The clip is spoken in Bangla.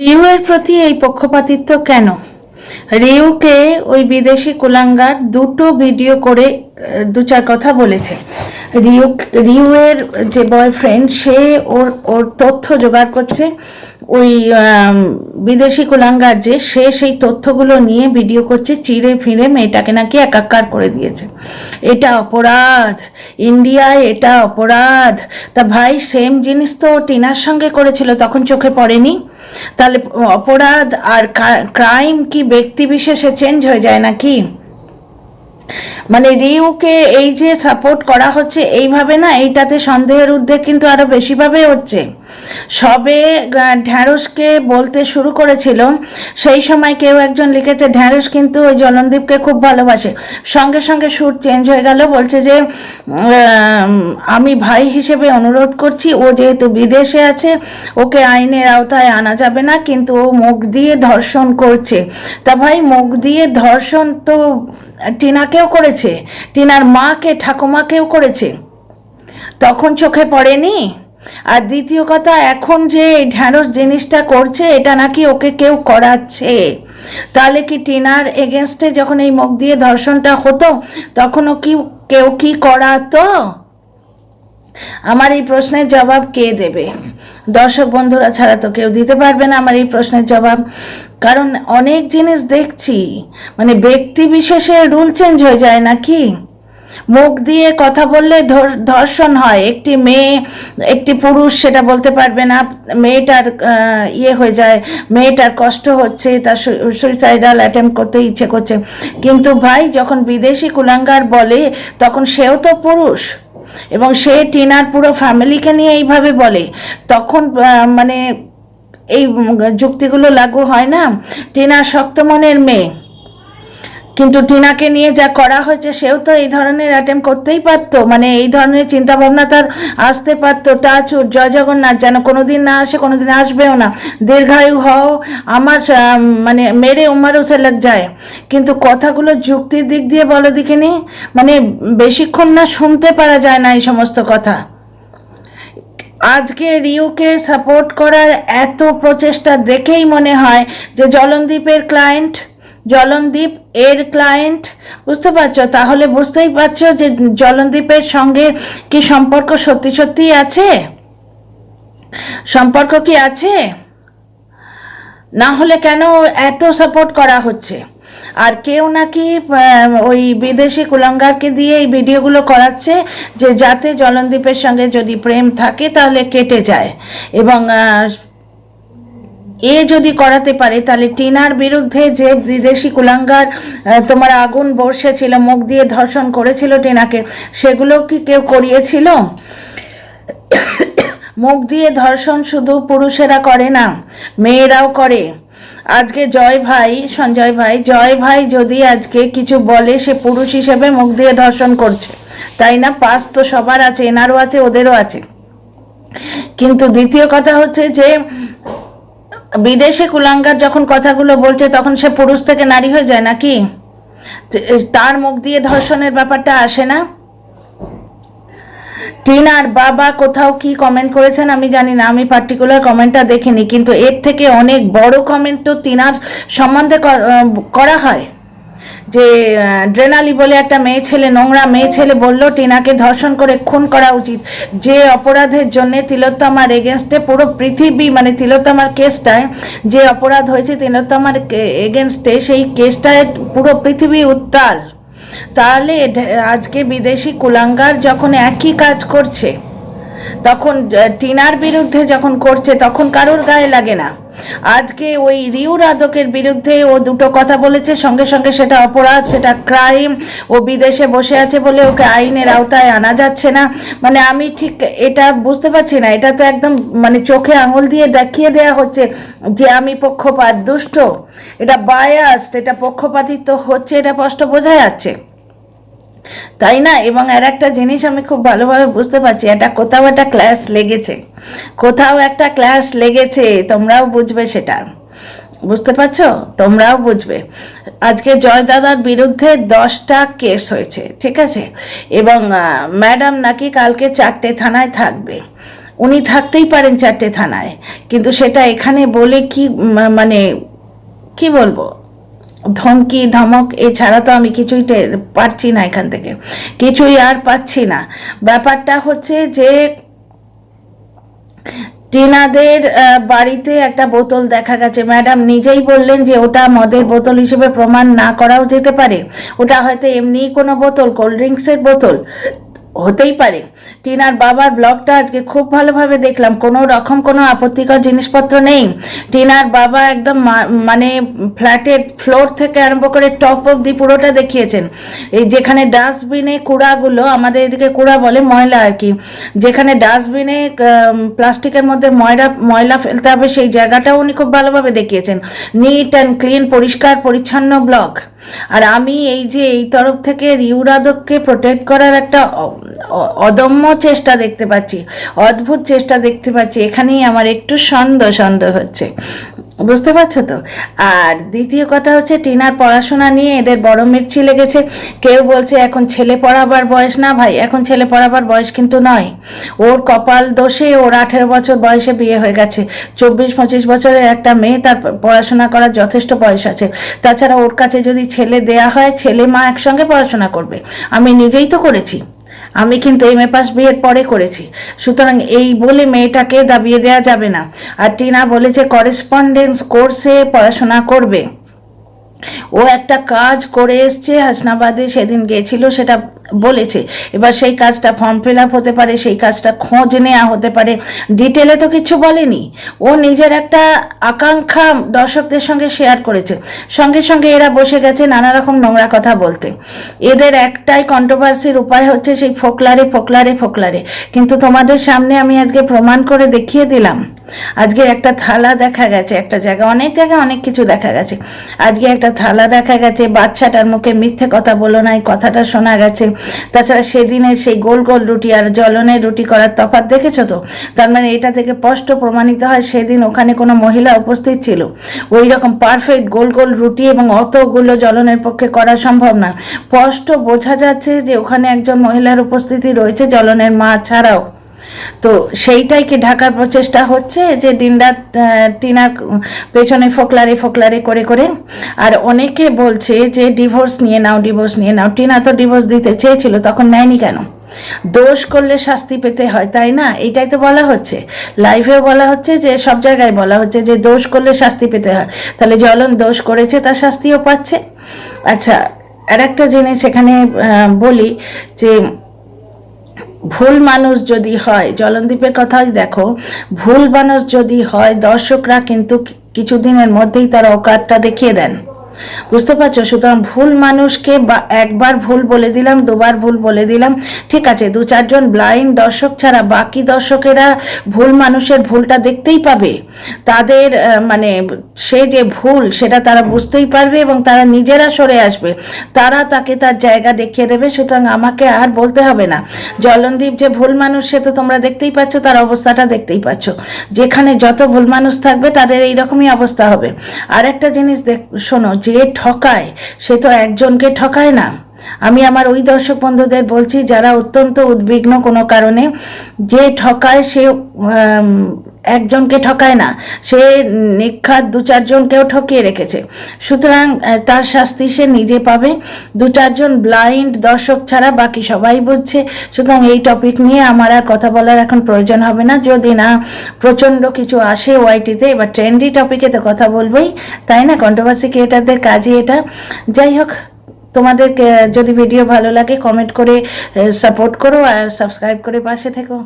রিউয়ের প্রতি এই পক্ষপাতিত্ব কেন? রিউকে ওই বিদেশি কুলাঙ্গার দুটো ভিডিও করে দু চার কথা বলেছে। রিউয়ের যে বয়ফ্রেন্ড সে ওর তথ্য জোগাড় করছে। ওই বিদেশি কুলাঙ্গার যে সে সেই তথ্যগুলো নিয়ে ভিডিও করছে, চিড়ে ফিরে মেয়েটাকে নাকি একাকার করে দিয়েছে। এটা অপরাধ, ইন্ডিয়ায় এটা অপরাধ। তা ভাই, সেম জিনিস তো টিনার সঙ্গে করেছিল, তখন চোখে পড়েনি? তাহলে অপরাধ আর ক্রাইম কি ব্যক্তি বিশেষে চেঞ্জ হয়ে যায় নাকি? মানে রিউকে এই যে সাপোর্ট করা হচ্ছে এইভাবে না, এইটাতে সন্দেহের উদ্বেগ কিন্তু আরো বেশিভাবে হচ্ছে। সবে ঢ্যাঁড়সকে বলতে শুরু করেছিল, সেই সময় কেউ একজন লিখেছে ঢ্যাঁড়স কিন্তু ওই জলনদীপকে খুব ভালোবাসে। সঙ্গে সঙ্গে সুর চেঞ্জ হয়ে গেল, বলছে যে আমি ভাই হিসেবে অনুরোধ করছি, ও যেহেতু বিদেশে আছে ওকে আইনের আওতায় আনা যাবে না, কিন্তু ও মুখ দিয়ে ধর্ষণ করছে। তা ভাই, মুখ দিয়ে ধর্ষণ তো টিনাকেও করেছে, টিনার মাকে ঠাকুমাকেও করেছে, তখন চোখে পড়েনি? আর দ্বিতীয় কথা, এখন যে ঢ্যাঁড়স জিনিসটা করছে এটা নাকি ওকে কেউ করাচ্ছে। তাহলে কি টিনার এগেনস্টে যখন এই মুখ দিয়ে ধর্ষণটা হতো তখনও কি কেউ কি করাতো? আমার এই প্রশ্নের জবাব কে দেবে? দর্শক বন্ধুরা ছাড়া তো কেউ দিতে পারবে না আমার এই প্রশ্নের জবাব। কারণ অনেক জিনিস দেখছি, মানে ব্যক্তি বিশেষে রুল চেঞ্জ হয়ে যায় নাকি? মুখ দিয়ে কথা বললে ধর্ষণ হয়, একটি মেয়ে একটি পুরুষ সেটা বলতে পারবে না, মেয়েটার ইয়ে হয়ে যায়, মেয়েটার কষ্ট হচ্ছে, তার সুইসাইডাল অ্যাটেম্প করতে ইচ্ছে করছে। কিন্তু ভাই, যখন বিদেশি কুলাঙ্গার বলে তখন সেও তো পুরুষ, এবং সে টিনার পুরো ফ্যামিলিকে নিয়ে এইভাবে বলে, তখন মানে এই যুক্তিগুলো লাগু হয় না? টিনা শক্ত মনের মেয়ে, কিন্তু টিনাকে নিয়ে যা করা হয়েছে সেও তো এই ধরনের অ্যাটেম্প করতেই পারতো, মানে এই ধরনের চিন্তাভাবনা তার আসতে পারতো। টাচুর জয় জগন্নাথ, যেন কোনোদিন না আসে, কোনোদিন আসবেও না। দীর্ঘায়ু হও, আমার মানে মেরে উমারও সে লাগ যায়। কিন্তু কথাগুলো যুক্তির দিক দিয়ে বলো দেখিনি, মানে বেশিক্ষণ না শুনতে পারা যায় না এই সমস্ত কথা। আজকে রিউকে সাপোর্ট করার এত প্রচেষ্টা দেখেই মনে হয় যে জলনদীপের ক্লায়েন্ট, জলনদীপ এর ক্লায়েন্ট, বুঝতে পারছো? তাহলে বুঝতেই পারছো যে জলনদীপের সঙ্গে কি সম্পর্ক সত্যি সত্যি আছে? সম্পর্ক কি আছে? না হলে কেন এত সাপোর্ট করা হচ্ছে? আর কেউ নাকি ওই বিদেশি কুলাঙ্গারকে দিয়ে এই ভিডিওগুলো করাচ্ছে যে যাতে জলনদীপের সঙ্গে যদি প্রেম থাকে তাহলে কেটে যায়, এবং এ যদি করাতে পারে তাহলে টিনার বিরুদ্ধে যে বিদেশি কুলাঙ্গার তোমার আগুন বর্ষেছিল, মুখ দিয়ে ধর্ষণ করেছিল টিনাকে, সেগুলো কি কেউ করিয়েছিল? মুখ দিয়ে ধর্ষণ শুধু পুরুষেরা করে না, মেয়েরাও করে। আজকে সঞ্জয় ভাই যদি আজকে কিছু বলে, সে পুরুষ হিসেবে মুখ দিয়ে ধর্ষণ করছে, তাই না? পাস তো সবার আছে, এনারও আছে, ওদেরও আছে। কিন্তু দ্বিতীয় কথা হচ্ছে যে বিদেশে কুলাঙ্গার যখন কথাগুলো বলছে তখন সে পুরুষ থেকে নারী হয়ে যায় নাকি? তার মুখ দিয়ে ধর্ষণের ব্যাপারটা আসে না? টিনার বাবা কোথাও কি কমেন্ট করেছেন আমি জানি না, আমি পার্টিকুলার কমেন্টটা দেখিনি, কিন্তু এর থেকে অনেক বড় কমেন্ট তো টিনার সম্বন্ধে করা হয়। যে ড্রেনালি বলে একটা মেয়ে ছেলে, নোংরা মেয়ে ছেলে বলল টিনাকে ধর্ষণ করে খুন করা উচিত, যে অপরাধের জন্য তিলোত্তমার এগেনস্টে পুরো পৃথিবী, মানে তিলোত্তমার কেসটায় যে অপরাধ হয়েছে তিলোত্তমার এগেনস্টে, সেই কেসটায় পুরো পৃথিবী উত্তাল। তাহলে আজকে বিদেশি কুলাঙ্গার যখন একই কাজ করছে, তখন টিনার বিরুদ্ধে যখন করছে তখন কারোর গায়ে লাগে না। আজকে ওই রিউ রাধকের বিরুদ্ধে ও দুটো কথা বলেছে, সঙ্গে সঙ্গে সেটা অপরাধ, সেটা ক্রাইম, ও বিদেশে বসে আছে বলে ওকে আইনের আওতায় আনা যাচ্ছে না। মানে আমি ঠিক এটা বুঝতে পারছি না, এটা তো একদম মানে চোখে আঙুল দিয়ে দেখিয়ে দেওয়া হচ্ছে যে আমি পক্ষপাত দুষ্ট, এটা বায়াসড, এটা পক্ষপাতিত্ব হচ্ছে, এটা স্পষ্ট বোঝা যাচ্ছে, তাই না? এবং আর একটা জিনিস আমি খুব ভালোভাবে বুঝতে পারছি, এটা কোথাও একটা ক্লাস লেগেছে, তোমরাও বুঝবে, সেটা বুঝতে পারছো, তোমরাও বুঝবে। আজকে জয় দাদার বিরুদ্ধে 10টা কেস হয়েছে, ঠিক আছে, এবং ম্যাডাম নাকি কালকে 4টে থানায় থাকবে। উনি থাকতেই পারেন 4টে থানায়, কিন্তু সেটা এখানে বলে কি মানে কি বলবো, ধমকি ধমক এছাড়া তো আমি কিছুই পারছি না, এখান থেকে কিছুই আর পাচ্ছি না। ব্যাপারটা হচ্ছে যে টিনাদের বাড়িতে একটা বোতল দেখা গেছে, ম্যাডাম নিজেই বললেন যে ওটা মদের বোতল হিসেবে প্রমাণ না করাও যেতে পারে, ওটা হয়তো এমনিই কোনো বোতল, কোল্ড ড্রিঙ্কসের বোতল হতেই পারে। টিনার বাবার ব্লগটা আজকে খুব ভালোভাবে দেখলাম, কোনো রকম কোনো আপত্তিকর জিনিসপত্র নেই। টিনার বাবা একদম মানে ফ্ল্যাটের ফ্লোর থেকে আরম্ভ করে টপ অবধি পুরোটা দেখিয়েছেন। এই যেখানে ডাস্টবিনে কুড়াগুলো, আমাদের এদিকে কুড়া বলে ময়লা আর কি, যেখানে ডাস্টবিনে প্লাস্টিকের মধ্যে ময়লা ফেলতে হবে সেই জায়গাটাও উনি খুব ভালোভাবে দেখিয়েছেন। নিট অ্যান্ড ক্লিন, পরিষ্কার পরিচ্ছন্ন ব্লগ। আর আমি এই যে এই তরফ থেকে রিউরাদককে প্রোটেক্ট করার একটা অদম্য চেষ্টা দেখতে পাচ্ছি, অদ্ভুত চেষ্টা দেখতে পাচ্ছি, এখানেই আমার একটু সন্দেহ হচ্ছে, বুঝতে পারছো তো। আর দ্বিতীয় কথা হচ্ছে টিনার পড়াশোনা নিয়ে এদের বড় মির্চি লেগেছে। কেউ বলছে এখন ছেলে পড়াবার বয়স না, ভাই এখন ছেলে পড়াবার বয়স কিন্তু নয়। ওর কপাল দোষে ওর 18 বছর বয়সে বিয়ে হয়ে গেছে। 24-25 বছরের একটা মেয়ে, তার পড়াশোনা করার যথেষ্ট বয়স আছে। তাছাড়া ওর কাছে যদি ছেলে দেয়া হয়, ছেলে মা একসঙ্গে পড়াশোনা করবে। আমি নিজেই তো করেছি, আমি কিন্তু এমএ পাস বিয়ের পরে করেছি। সুতরাং এই বলে মেয়েটাকে দাবিয়ে দেওয়া যাবে না। আর টিনা বলেছে করেসপন্ডেন্স কোর্সে পড়াশোনা করবে। ও একটা কাজ করে এসছে হাসনাবাদে, সেদিন গিয়েছিল, সেটা বলেছে। এবার সেই কাজটা ফর্ম ফিল আপ হতে পারে, সেই কাজটা খোঁজ নেওয়া হতে পারে, ডিটেলে তো কিছু বলেনি। ও নিজের একটা আকাঙ্ক্ষা দর্শকদের সঙ্গে শেয়ার করেছে, সঙ্গে সঙ্গে এরা বসে গেছে নানা রকম নোংরা কথা বলতে। এদের একটাই কন্ট্রোভার্সির উপায় হচ্ছে সেই ফোকলারে। কিন্তু তোমাদের সামনে আমি আজকে প্রমাণ করে দেখিয়ে দিলাম। আজকে একটা থালা দেখা গেছে, একটা জায়গায় অনেক কিছু দেখা গেছে। আজকে একটা থালা দেখা গেছে, বাচ্চাটার মুখে মিথ্যে কথা বলো না, এই কথাটা শোনা গেছে। তাছাড়া সেদিনের সেই গোল গোল রুটি আর জ্বলনের রুটি করার তফাৎ দেখেছো তো। তার মানে এটা থেকে স্পষ্ট প্রমাণিত হয় সেদিন ওখানে কোনো মহিলা উপস্থিত ছিল। ওই রকম পারফেক্ট গোল গোল রুটি এবং অতগুলো জ্বলনের পক্ষে করা সম্ভব না। স্পষ্ট বোঝা যাচ্ছে যে ওখানে একজন মহিলার উপস্থিতি রয়েছে, জ্বলনের মা ছাড়াও। তো সেইটাইকে ঢাকার প্রচেষ্টা হচ্ছে যে দিনরাত টিনার পেছনে ফোকলারে করে। আর অনেকে বলছে যে ডিভোর্স নিয়ে নাও। টিনা তো ডিভোর্স দিতে চেয়েছিল, তখন নেয়নি কেন? দোষ করলে শাস্তি পেতে হয়, তাই না? এইটাই তো বলা হচ্ছে, লাইভেও বলা হচ্ছে, যে সব জায়গায় বলা হচ্ছে যে দোষ করলে শাস্তি পেতে হয়। তাহলে জ্বলন দোষ করেছে, তার শাস্তিও পাচ্ছে। আচ্ছা, আর একটা জিনিস এখানে বলি যে ভুল মানুষ যদি হয়, জলনদীপের কথাই দেখো, ভুল মানুষ যদি হয় দর্শকরা কিন্তু কিছুদিনের মধ্যেই তার অকাতটা দেখিয়ে দেন, বুঝতে পারছো? সুতরাং ভুল মানুষকে বা একবার ভুল বলে দিলাম, দুবার ভুল বলে দিলাম, ঠিক আছে, 2-4 জন ব্লাইন্ড দর্শক ছাড়া বাকি দর্শকেরা ভুল মানুষের ভুলটা দেখতেই পাবে। তাদের মানে সে যে ভুল সেটা তারা বুঝতেই পারবে এবং তারা নিজেরা সরে আসবে, তারা তাকে তার জায়গা দেখিয়ে দেবে। সুতরাং আমাকে আর বলতে হবে না জলনদীপ যে ভুল মানুষ, সে তো তোমরা দেখতেই পাচ্ছ, তার অবস্থাটা দেখতেই পাচ্ছ। যেখানে যত ভুল মানুষ থাকবে তাদের এইরকমই অবস্থা হবে। আর একটা জিনিস শোনো, যে ঠকায় সে তো একজনকে ঠকায় না। আমি আমার ওই দর্শক বন্ধুদের বলছি যারা অত্যন্ত উদ্বিগ্ন কোনো কারণে, যে ঠকায় সে একজনকে ঠকায় না, সে নিখাত 2-4 জনকেও ঠকিয়ে রেখেছে। সুতরাং তার শাস্তি সে নিজে পাবে। 2-4 জন ব্লাইন্ড দর্শক ছাড়া বাকি সবাই বুঝছে। সুতরাং এই টপিক নিয়ে আমার আর কথা বলার এখন প্রয়োজন হবে না, যদি না প্রচণ্ড কিছু আসে ওয়াইটিতে। এবার ট্রেন্ডি টপিকে তো কথা বলবোই, তাই না? কন্ট্রোভার্সি ক্রিয়েটারদের কাজই এটা। যাই হোক, তোমাদের যদি ভিডিও ভালো লাগে কমেন্ট করে সাপোর্ট করো আর সাবস্ক্রাইব করে পাশে থেকো।